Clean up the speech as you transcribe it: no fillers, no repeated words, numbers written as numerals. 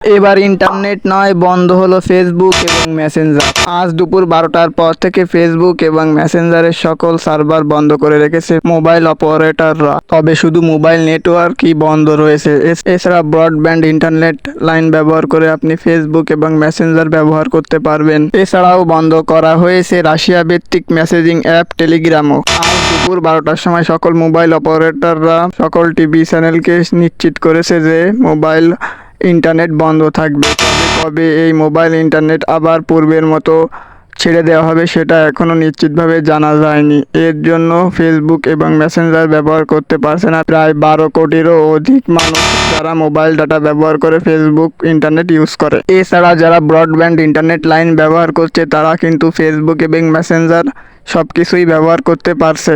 এবার ইন্টারনেট নয়, বন্ধ হলো ফেসবুক এবং মেসেঞ্জার। আজ দুপুর 12টার পর থেকে ফেসবুক এবং মেসেঞ্জারের সকল সার্ভার বন্ধ করে রেখেছে মোবাইল অপারেটররা। তবে শুধু মোবাইল নেটওয়ার্কই বন্ধ রয়েছে। এছাড়া ব্রডব্যান্ড ইন্টারনেট লাইন ব্যবহার করে আপনি ফেসবুক এবং মেসেঞ্জার ব্যবহার করতে পারবেন। এছাড়াও বন্ধ করা হয়েছে রাশিয়া ভিত্তিক মেসেজিং অ্যাপ টেলিগ্রামও। আজ দুপুর 12টার সময় সকল মোবাইল অপারেটররা সকল টিভি চ্যানেলকে নিশ্চিত করেছে যে মোবাইল ইন্টারনেট বন্ধ থাকবে। তবে কবে এই মোবাইল ইন্টারনেট আবার পূর্বের মতো ছেড়ে দেওয়া হবে সেটা এখনও নিশ্চিতভাবে জানা যায়নি। এর জন্য ফেসবুক এবং মেসেঞ্জার ব্যবহার করতে পারছে না প্রায় 12 কোটিরও অধিক মানুষ, যারা মোবাইল ডাটা ব্যবহার করে ফেসবুক ইন্টারনেট ইউজ করে। এছাড়া যারা ব্রডব্যান্ড ইন্টারনেট লাইন ব্যবহার করছে তারা কিন্তু ফেসবুক এবং মেসেঞ্জার সব কিছুই ব্যবহার করতে পারছে।